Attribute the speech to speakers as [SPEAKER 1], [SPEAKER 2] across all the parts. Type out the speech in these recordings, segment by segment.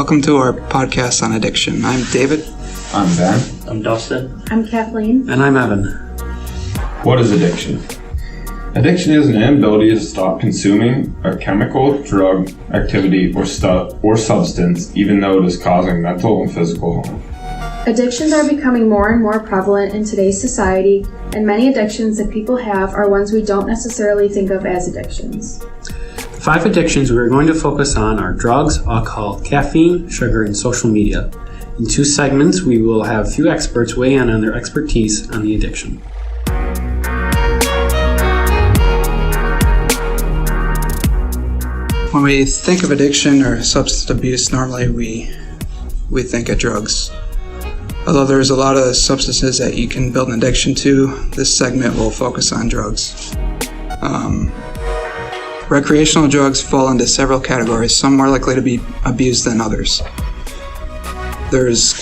[SPEAKER 1] Welcome to our podcast on addiction. I'm David.
[SPEAKER 2] I'm Ben.
[SPEAKER 3] I'm Dustin.
[SPEAKER 4] I'm Kathleen.
[SPEAKER 3] And I'm Evan.
[SPEAKER 2] What is addiction? Addiction is an inability to stop consuming a chemical, drug, activity, or substance, even though it is causing mental and physical harm.
[SPEAKER 4] Addictions are becoming more and more prevalent in today's society, and many addictions that people have are ones we don't necessarily think of as addictions.
[SPEAKER 3] The 5 addictions we're going to focus on are drugs, alcohol, caffeine, sugar, and social media. In 2 segments, we will have a few experts weigh in on their expertise on the addiction.
[SPEAKER 1] When we think of addiction or substance abuse, normally we think of drugs. Although there's a lot of substances that you can build an addiction to, this segment will focus on drugs. Recreational drugs fall into several categories, some more likely to be abused than others. There's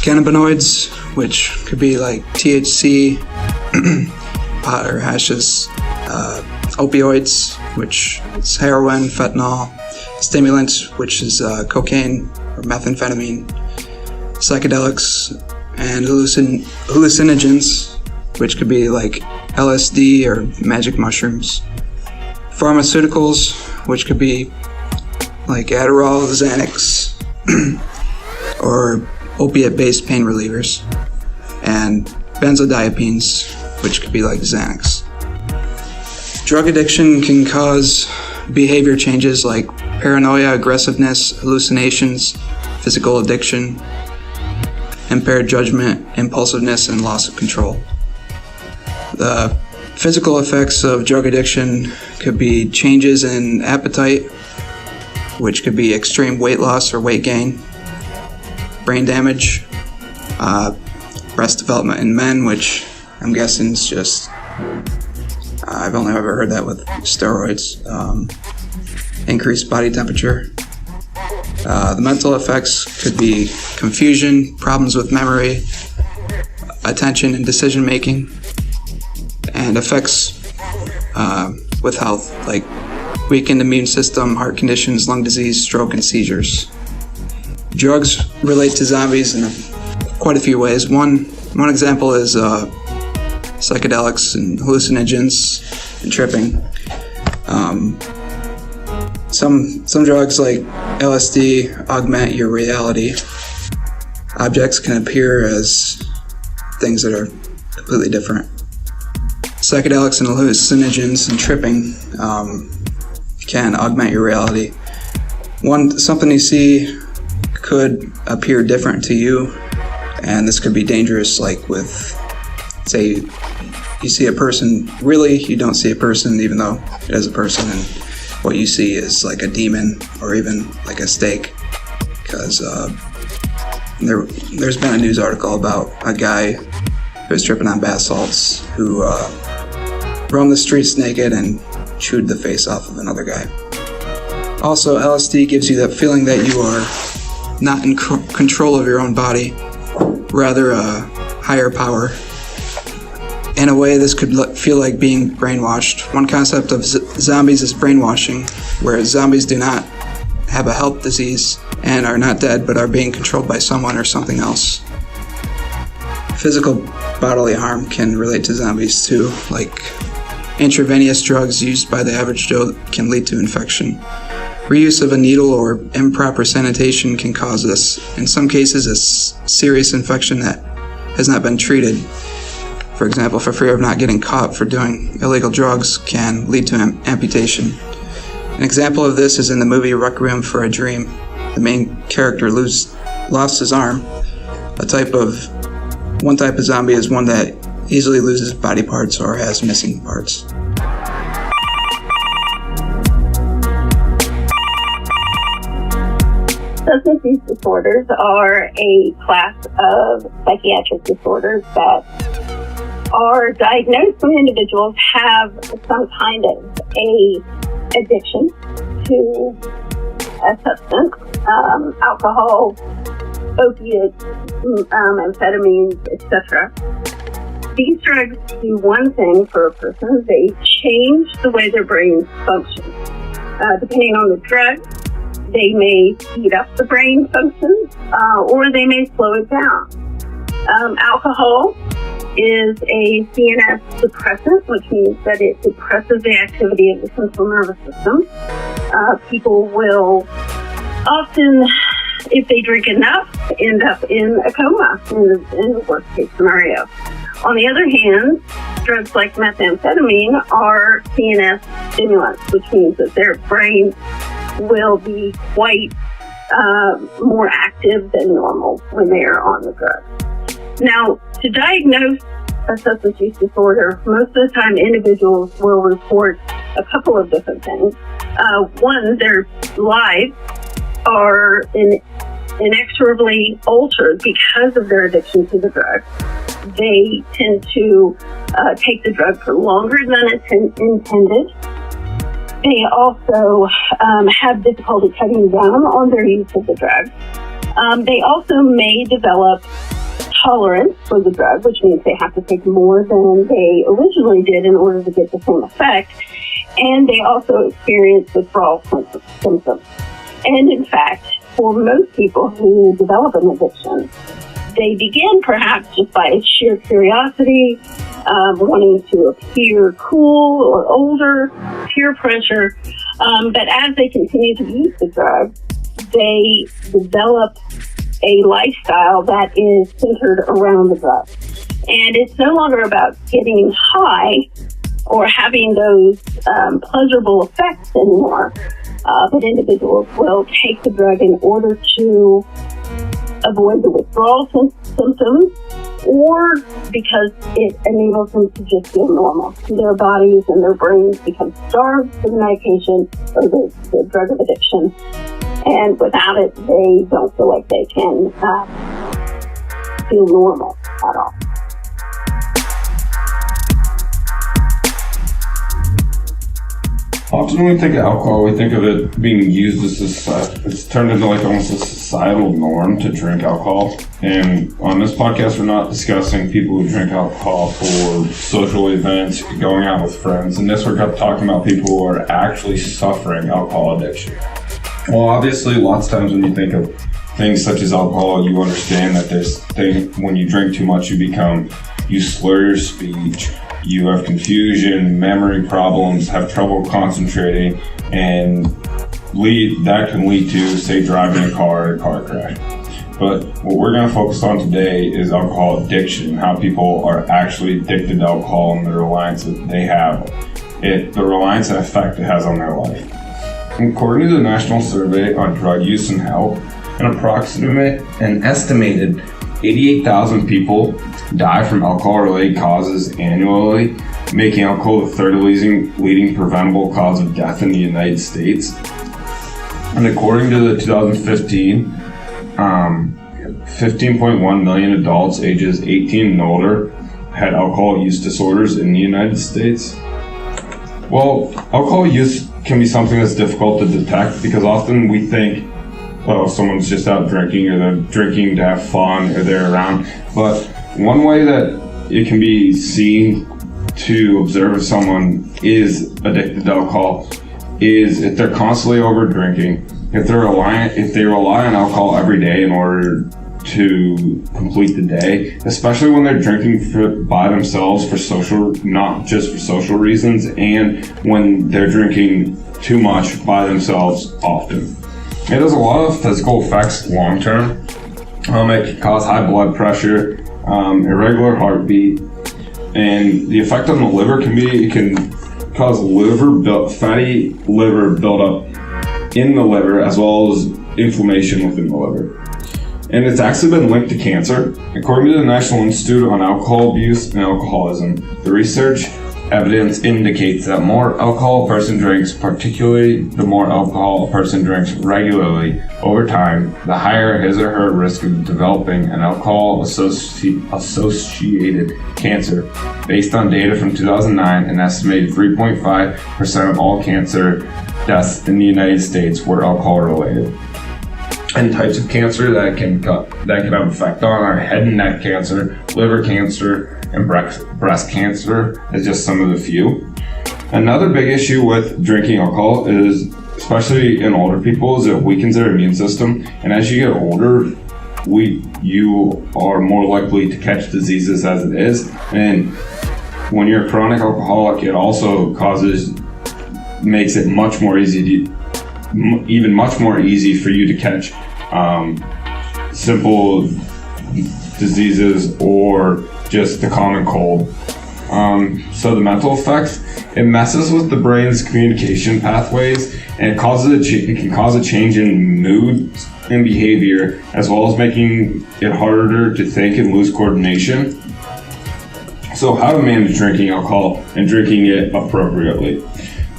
[SPEAKER 1] cannabinoids, which could be like THC, pot or hashes, opioids, which is heroin, fentanyl, stimulants, which is cocaine or methamphetamine, psychedelics, and hallucinogens, which could be like LSD or magic mushrooms, pharmaceuticals, which could be like Adderall, Xanax, or opiate-based pain relievers, and benzodiazepines, which could be like Xanax. Drug addiction can cause behavior changes like paranoia, aggressiveness, hallucinations, physical addiction, impaired judgment, impulsiveness, and loss of control. The physical effects of drug addiction could be changes in appetite, which could be extreme weight loss or weight gain, brain damage, breast development in men, which I'm guessing is just I've only ever heard that with steroids. Increased body temperature. The mental effects could be confusion, problems with memory, attention and decision making, and effects with health like weakened immune system, heart conditions, lung disease, stroke, and seizures. Drugs relate to zombies in quite a few ways. One example is psychedelics and hallucinogens and tripping. Some drugs like LSD augment your reality. Objects can appear as things that are completely different. Psychedelics and hallucinogens and tripping can augment your reality. Something you see could appear different to you, and this could be dangerous, like with, say, you see a person, really, you don't see a person even though it is a person, and what you see is like a demon or even like a steak. Because there's been a news article about a guy who was tripping on bath salts who roamed the streets naked and chewed the face off of another guy. Also, LSD gives you that feeling that you are not in control of your own body, rather a higher power. In a way, this could feel like being brainwashed. One concept of zombies is brainwashing, where zombies do not have a health disease and are not dead, but are being controlled by someone or something else. Physical bodily harm can relate to zombies too, like intravenous drugs used by the average Joe can lead to infection. Reuse of a needle or improper sanitation can cause this. In some cases, a serious infection that has not been treated, for example, for fear of not getting caught for doing illegal drugs, can lead to amputation. An example of this is in the movie Requiem for a Dream. The main character lost his arm. One type of zombie is one that easily loses body parts or has missing parts.
[SPEAKER 5] Substance use disorders are a class of psychiatric disorders that are diagnosed when individuals have some kind of a addiction to a substance, alcohol, opiates, amphetamines, etc. These drugs do one thing for a person: they change the way their brains function. Depending on the drug, They may speed up the brain functions, or they may slow it down. Alcohol is a CNS suppressant, which means that it suppresses the activity of the central nervous system. People will often, if they drink enough, end up in a coma in the worst case scenario. On the other hand, drugs like methamphetamine are CNS stimulants, which means that their brain will be quite more active than normal when they are on the drug. Now, to diagnose a substance use disorder, most of the time individuals will report a couple of different things. One, their lives are inexorably altered because of their addiction to the drug. They tend to take the drug for longer than it's intended. They also have difficulty cutting down on their use of the drug. They also may develop tolerance for the drug, which means they have to take more than they originally did in order to get the same effect. And they also experience withdrawal symptoms. And in fact, for most people who develop an addiction, they begin perhaps just by sheer curiosity, wanting to appear cool or older, peer pressure. But as they continue to use the drug, they develop a lifestyle that is centered around the drug. And it's no longer about getting high or having those pleasurable effects anymore. But individuals will take the drug in order to avoid the withdrawal symptoms, or because it enables them to just feel normal. Their bodies and their brains become starved for the medication or the drug of addiction. And without it, they don't feel like they can feel normal at all.
[SPEAKER 2] Often when we think of alcohol, we think of it being used as it's turned into like almost a societal norm to drink alcohol. And on this podcast, we're not discussing people who drink alcohol for social events, going out with friends. In this, we're talking about people who are actually suffering alcohol addiction. Well, obviously, lots of times when you think of things such as alcohol, you understand that when you drink too much, you slur your speech. You have confusion, memory problems, have trouble concentrating, and that can lead to, say, driving a car or a car crash. But what we're going to focus on today is alcohol addiction, how people are actually addicted to alcohol and the reliance that they have, the reliance and effect it has on their life. According to the National Survey on Drug Use and Health, an estimated 88,000 people die from alcohol-related causes annually, making alcohol the third leading preventable cause of death in the United States. And according to the 2015, 15.1 million adults ages 18 and older had alcohol use disorders in the United States. Well, alcohol use can be something that's difficult to detect because often we think, well, someone's just out drinking or they're drinking to have fun or they're around. But one way that it can be seen to observe if someone is addicted to alcohol is if they're constantly over drinking, if they rely on alcohol every day in order to complete the day, especially when they're drinking by themselves not just for social reasons, and when they're drinking too much by themselves often. It has a lot of physical effects long term. It can cause high blood pressure, irregular heartbeat, and the effect on the liver can cause fatty liver buildup in the liver as well as inflammation within the liver. And it's actually been linked to cancer. According to the National Institute on Alcohol Abuse and Alcoholism, the research evidence indicates that more alcohol a person drinks, particularly the more alcohol a person drinks regularly over time, the higher his or her risk of developing an alcohol-associated cancer. Based on data from 2009, an estimated 3.5% of all cancer deaths in the United States were alcohol-related. And types of cancer that can have effect on are head and neck cancer, liver cancer, and breast cancer is just some of the few. Another big issue with drinking alcohol is especially in older people, is it weakens their immune system. And as you get older, you are more likely to catch diseases as it is. And when you're a chronic alcoholic, it also makes it much more easy for you to catch simple diseases or just the common cold. So the mental effects, it messes with the brain's communication pathways, and it can cause a change in mood and behavior, as well as making it harder to think and lose coordination. So how to manage drinking alcohol and drinking it appropriately.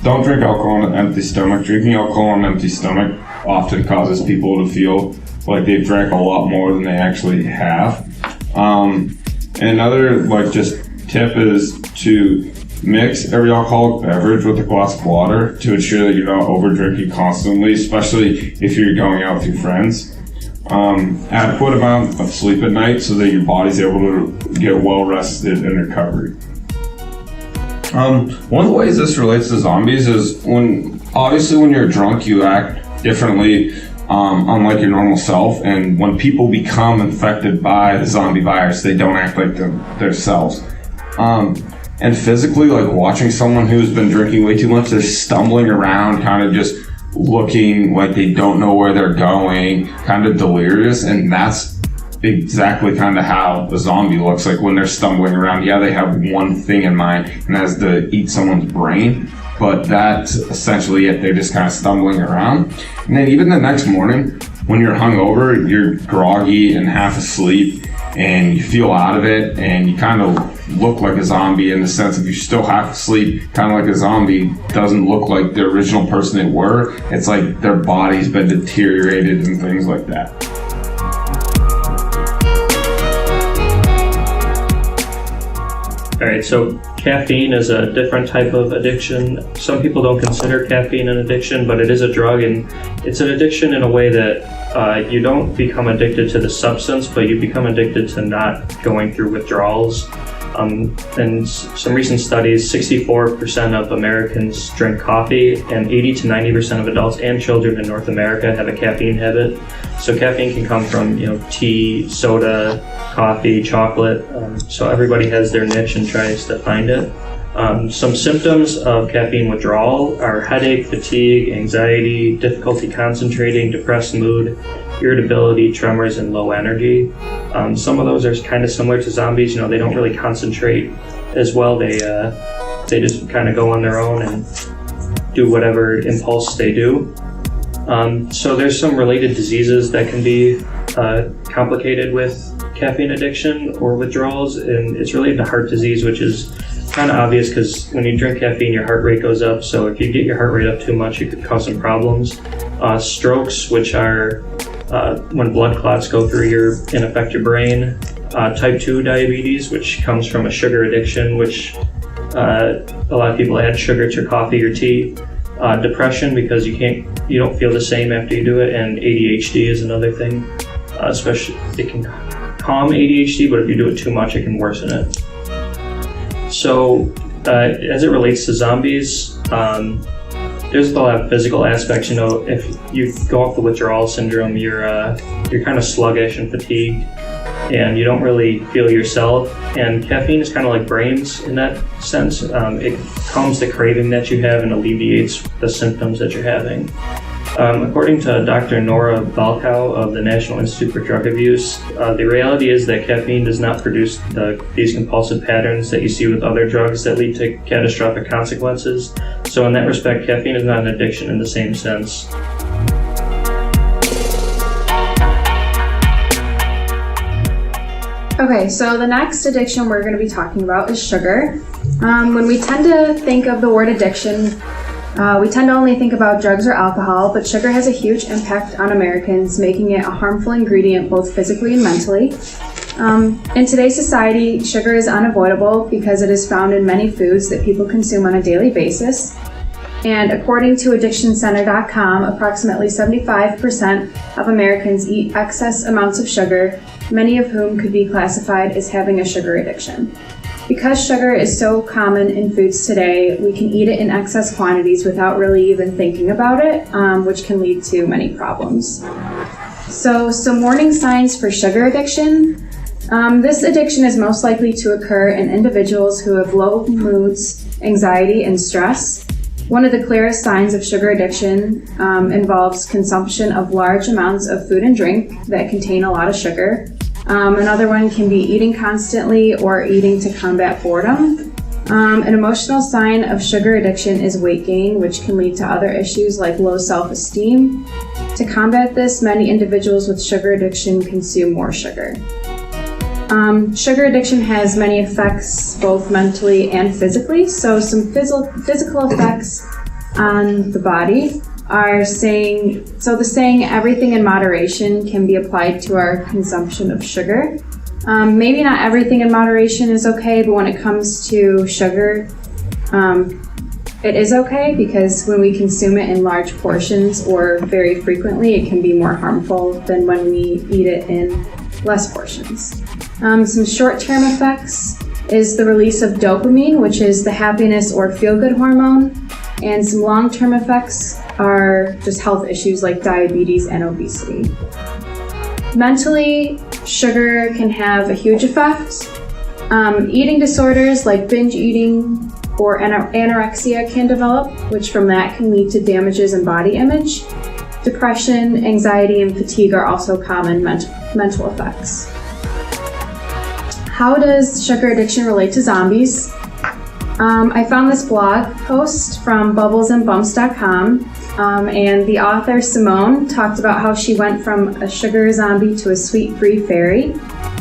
[SPEAKER 2] Don't drink alcohol on an empty stomach. Drinking alcohol on an empty stomach often causes people to feel like they've drank a lot more than they actually have. And another just tip is to mix every alcoholic beverage with a glass of water to ensure that you're not over drinking constantly, especially if you're going out with your friends. Adequate amount of sleep at night so that your body's able to get well rested and recovery. One of the ways this relates to zombies is when you're drunk, you act differently, unlike your normal self. And when people become infected by the zombie virus, they don't act like themselves. And physically, watching someone who's been drinking way too much, they're stumbling around, kind of just looking like they don't know where they're going, kind of delirious. And that's exactly kind of how the zombie looks like when they're stumbling around. Yeah, they have one thing in mind, and that's to eat someone's brain, but that's essentially it. They're just kind of stumbling around. And then even the next morning, when you're hungover, you're groggy and half asleep, and you feel out of it, and you kind of look like a zombie in the sense of you're still half asleep, kind of like a zombie doesn't look like the original person they were. It's like their body's been deteriorated and things like that.
[SPEAKER 6] All right, so caffeine is a different type of addiction. Some people don't consider caffeine an addiction, but it is a drug, and it's an addiction in a way that you don't become addicted to the substance, but you become addicted to not going through withdrawals. In some recent studies, 64% of Americans drink coffee, and 80 to 90% of adults and children in North America have a caffeine habit. So caffeine can come from tea, soda, coffee, chocolate. So everybody has their niche and tries to find it. Some symptoms of caffeine withdrawal are headache, fatigue, anxiety, difficulty concentrating, depressed mood, irritability, tremors, and low energy. Some of those are kind of similar to zombies. They don't really concentrate as well. They just kind of go on their own and do whatever impulse they do. So there's some related diseases that can be complicated with caffeine addiction or withdrawals, and it's related to heart disease, which is kind of obvious because when you drink caffeine, your heart rate goes up. So if you get your heart rate up too much, it could cause some problems. Strokes, which are when blood clots go through and affect your brain. Type 2 diabetes, which comes from a sugar addiction, which a lot of people add sugar to coffee or tea. Depression, because you don't feel the same after you do it. And ADHD is another thing. Especially, it can calm ADHD, but if you do it too much, it can worsen it. So, as it relates to zombies, there's a lot of physical aspects. If you go off the withdrawal syndrome, you're kind of sluggish and fatigued, and you don't really feel yourself. And caffeine is kind of like brains in that sense. It calms the craving that you have and alleviates the symptoms that you're having. According to Dr. Nora Balkow of the National Institute for Drug Abuse, the reality is that caffeine does not produce these compulsive patterns that you see with other drugs that lead to catastrophic consequences. So in that respect, caffeine is not an addiction in the same sense.
[SPEAKER 4] Okay, so the next addiction we're going to be talking about is sugar. When we tend to think of the word addiction, we tend to only think about drugs or alcohol, but sugar has a huge impact on Americans, making it a harmful ingredient both physically and mentally. In today's society, sugar is unavoidable because it is found in many foods that people consume on a daily basis. And according to AddictionCenter.com, approximately 75% of Americans eat excess amounts of sugar, many of whom could be classified as having a sugar addiction. Because sugar is so common in foods today, we can eat it in excess quantities without really even thinking about it, which can lead to many problems. So, some warning signs for sugar addiction. This addiction is most likely to occur in individuals who have low moods, anxiety, and stress. One of the clearest signs of sugar addiction involves consumption of large amounts of food and drink that contain a lot of sugar. Another one can be eating constantly or eating to combat boredom. An emotional sign of sugar addiction is weight gain, which can lead to other issues like low self-esteem. To combat this, many individuals with sugar addiction consume more sugar. Sugar addiction has many effects, both mentally and physically. So some physical effects on the body are the saying everything in moderation can be applied to our consumption of sugar. Maybe not everything in moderation is okay, but when it comes to sugar, it is okay, because when we consume it in large portions or very frequently, it can be more harmful than when we eat it in less portions. Some short-term effects is the release of dopamine, which is the happiness or feel-good hormone, and some long-term effects are just health issues like diabetes and obesity. Mentally, sugar can have a huge effect. Eating disorders like binge eating or anorexia can develop, which from that can lead to damages in body image. Depression, anxiety, and fatigue are also common mental effects. How does sugar addiction relate to zombies? I found this blog post from bubblesandbumps.com, and the author Simone talked about how she went from a sugar zombie to a sweet-free fairy.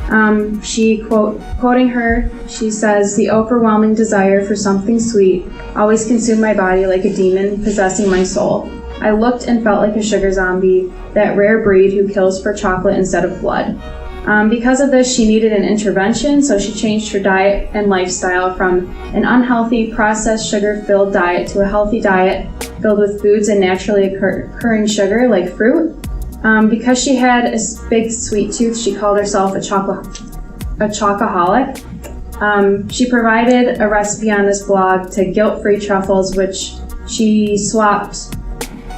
[SPEAKER 4] Quoting her, she says, "The overwhelming desire for something sweet always consumed my body like a demon possessing my soul. I looked and felt like a sugar zombie, that rare breed who kills for chocolate instead of blood." Because of this, she needed an intervention, so she changed her diet and lifestyle from an unhealthy, processed, sugar-filled diet to a healthy diet filled with foods and naturally occurring sugar like fruit. Because she had a big sweet tooth, she called herself a chocoholic. She provided a recipe on this blog to guilt-free truffles, which she swapped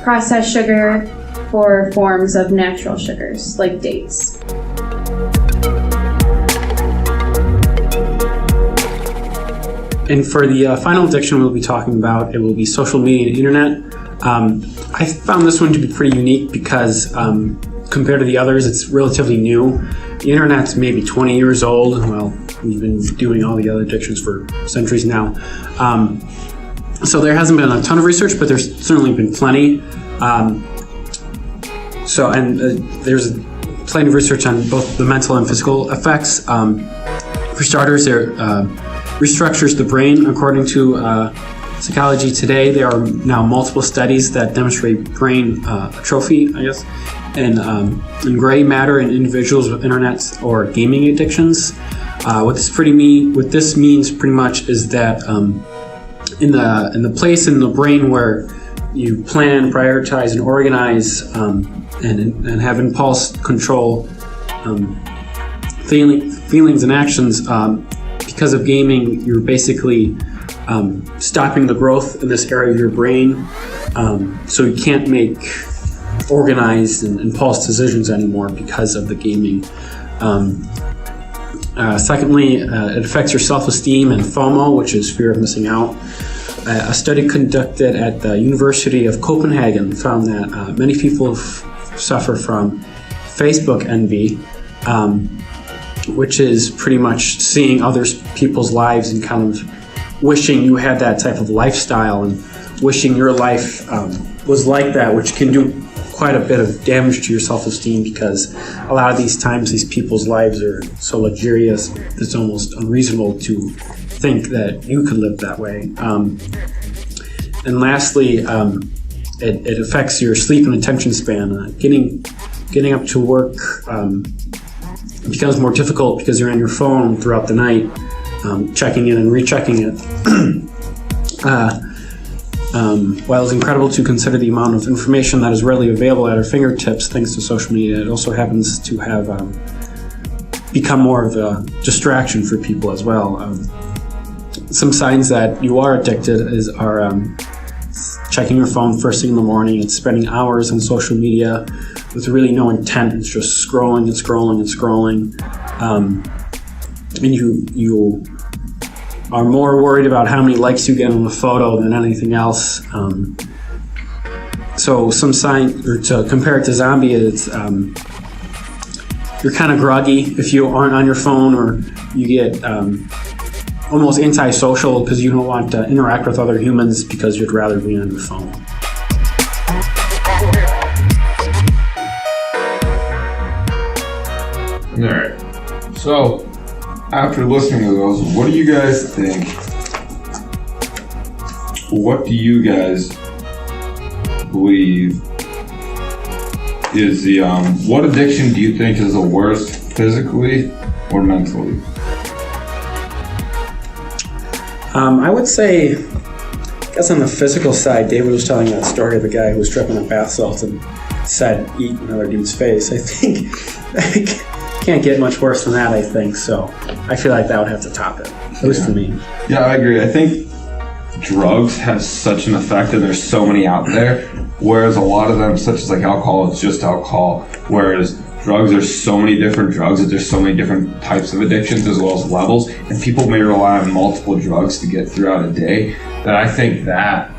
[SPEAKER 4] processed sugar for forms of natural sugars like dates.
[SPEAKER 3] And for the final addiction we'll be talking about, it will be social media and internet. I found this one to be pretty unique because compared to the others, it's relatively new. The internet's maybe 20 years old. Well, we've been doing all the other addictions for centuries now. So there hasn't been a ton of research, but there's certainly been plenty. There's plenty of research on both the mental and physical effects. For starters, there restructures the brain. According to Psychology Today, there are now multiple studies that demonstrate brain atrophy, and gray matter in individuals with internet or gaming addictions. What this means pretty much is that in the place in the brain where you plan, prioritize, and organize, and have impulse control feelings and actions. Because of gaming, you're basically stopping the growth in this area of your brain, so you can't make organized and impulse decisions anymore because of the gaming. Secondly, it affects your self-esteem and FOMO, which is fear of missing out. A study conducted at the University of Copenhagen found that many people suffer from Facebook envy, which is pretty much seeing other people's lives and kind of wishing you had that type of lifestyle and wishing your life was like that, which can do quite a bit of damage to your self-esteem because a lot of these times these people's lives are so luxurious it's almost unreasonable to think that you could live that way. And lastly, it affects your sleep and attention span. Getting up to work becomes more difficult because you're on your phone throughout the night, checking in and rechecking it. While it's incredible to consider the amount of information that is readily available at our fingertips thanks to social media, it also happens to have become more of a distraction for people as well. Some signs that you are addicted are checking your phone first thing in the morning and spending hours on social media with really no intent. It's just scrolling and scrolling and scrolling. And you are more worried about how many likes you get on the photo than anything else. So some sign, or to compare it to zombie, is you're kind of groggy if you aren't on your phone, or you get almost antisocial because you don't want to interact with other humans because you'd rather be on your phone.
[SPEAKER 2] Alright, so after listening to those, what do you guys think? What do you guys believe is the, what addiction do you think is the worst, physically or mentally?
[SPEAKER 3] I would say, I guess on the physical side, David was telling that story of the guy who was dripping up bath salts and said, eat another dude's face. I think can't get much worse than that, I think. So I feel like that would have to top it, at least for me.
[SPEAKER 2] Yeah, I agree. I think drugs have such an effect, and there's so many out there, whereas a lot of them, such as like alcohol, it's just alcohol, whereas drugs, there's so many different drugs, that there's so many different types of addictions as well as levels, and people may rely on multiple drugs to get throughout a day, that I think that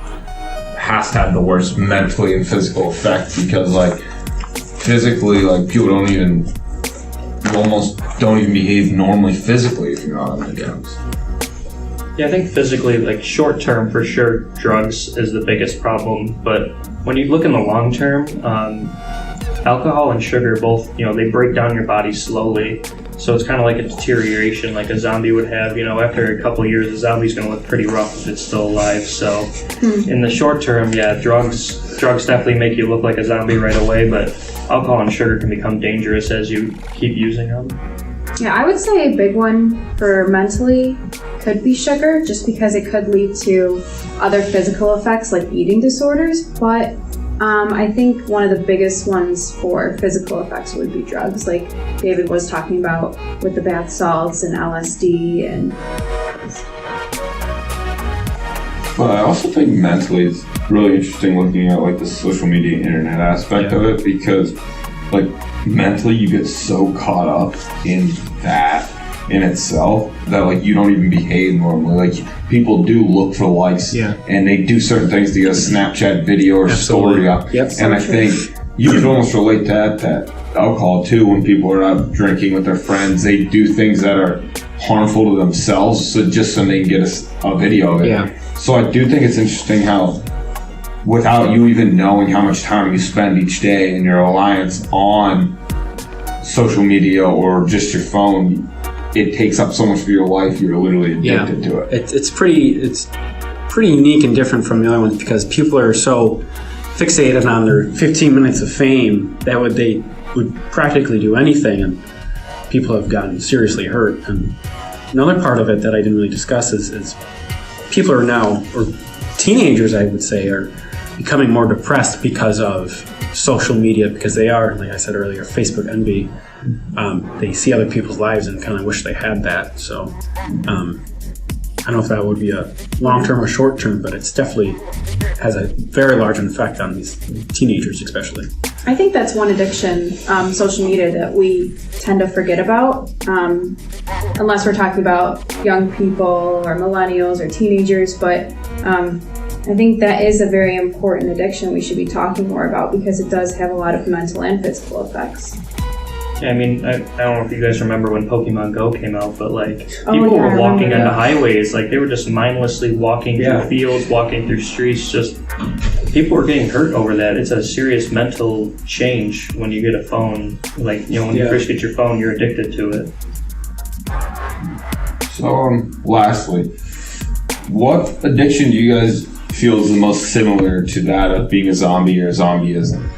[SPEAKER 2] has to have the worst mentally and physical effect, because like physically, like people almost don't even behave normally physically if you're not on the drugs.
[SPEAKER 6] Yeah, I think physically, like short term for sure, drugs is the biggest problem. But when you look in the long term, alcohol and sugar both, they break down your body slowly. So it's kind of like a deterioration, like a zombie would have. After a couple of years, the zombie's going to look pretty rough if it's still alive. So in the short term, yeah, drugs definitely make you look like a zombie right away. But alcohol and sugar can become dangerous as you keep using them.
[SPEAKER 4] Yeah, I would say a big one for mentally could be sugar, just because it could lead to other physical effects like eating disorders. But I think one of the biggest ones for physical effects would be drugs, like David was talking about with the bath salts and LSD.
[SPEAKER 2] But I also think mentally it's really interesting looking at like the social media internet aspect of it, because like mentally you get so caught up in that in itself that like you don't even behave normally. Like people do look for likes, and they do certain things to get a Snapchat video or story up.
[SPEAKER 3] Yep.
[SPEAKER 2] And I think you could almost relate that to alcohol too. When people are out drinking with their friends, they do things that are harmful to themselves, so they can get a video of it.
[SPEAKER 3] Yeah.
[SPEAKER 2] So I do think it's interesting how, without you even knowing how much time you spend each day and your reliance on social media or just your phone, it takes up so much of your life, you're literally addicted to it.
[SPEAKER 3] It's pretty unique and different from the other ones, because people are so fixated on their 15 minutes of fame that they would practically do anything, and people have gotten seriously hurt. And another part of it that I didn't really discuss is people are now, or teenagers I would say, are becoming more depressed because of social media, because they are, like I said earlier, Facebook envy. They see other people's lives and kind of wish they had that. So I don't know if that would be a long-term or short-term, but it's definitely has a very large effect on these teenagers especially.
[SPEAKER 4] I think that's one addiction, social media, that we tend to forget about, unless we're talking about young people or millennials or teenagers. But I think that is a very important addiction we should be talking more about, because it does have a lot of mental and physical effects.
[SPEAKER 6] Yeah, I mean, I don't know if you guys remember when Pokemon Go came out, but like people were walking on the highways, like they were just mindlessly walking through fields, walking through streets. Just people were getting hurt over that. It's a serious mental change when you get a phone. Like, when you first get your phone, you're addicted to it.
[SPEAKER 2] So, lastly, what addiction do you guys feel is the most similar to that of being a zombie or zombieism?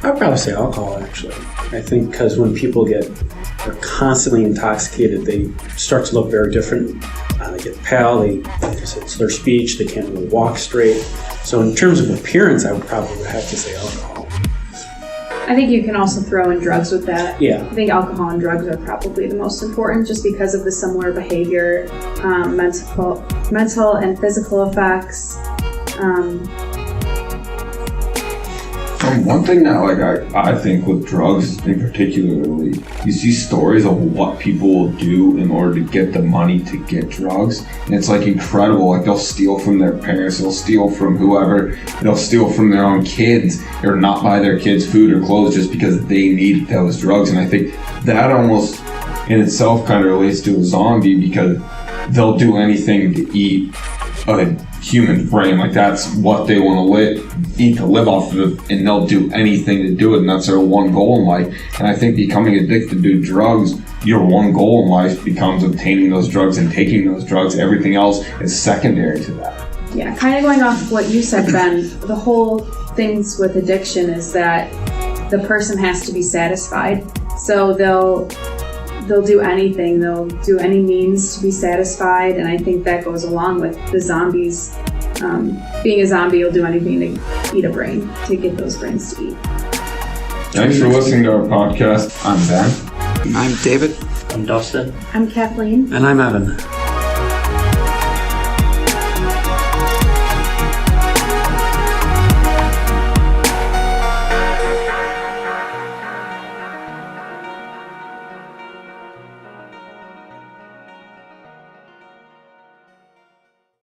[SPEAKER 3] I'd probably say alcohol, actually. I think because when people are constantly intoxicated, they start to look very different. They get pale, it's their speech, they can't really walk straight. So in terms of appearance, I would probably have to say alcohol.
[SPEAKER 4] I think you can also throw in drugs with that.
[SPEAKER 3] Yeah.
[SPEAKER 4] I think alcohol and drugs are probably the most important just because of the similar behavior, mental and physical effects.
[SPEAKER 2] One thing that I think with drugs in particularly, you see stories of what people will do in order to get the money to get drugs, and it's incredible. They'll steal from their parents, they'll steal from whoever, they'll steal from their own kids, or not buy their kids food or clothes just because they need those drugs. And I think that almost in itself kind of relates to a zombie, because they'll do anything to eat a human frame. That's what they want to eat to live off of, and they'll do anything to do it, and that's their one goal in life. And I think becoming addicted to drugs, your one goal in life becomes obtaining those drugs and taking those drugs. Everything else is secondary to that.
[SPEAKER 4] Yeah, kind of going off of what you said, Ben, the whole things with addiction is that the person has to be satisfied. So they'll do anything, they'll do any means to be satisfied, and I think that goes along with the zombies. Being a zombie, you'll do anything to eat a brain, to get those brains to eat.
[SPEAKER 2] Thanks for listening to our podcast. I'm Ben.
[SPEAKER 1] I'm David.
[SPEAKER 6] I'm Dustin.
[SPEAKER 4] I'm Kathleen.
[SPEAKER 3] And I'm Evan.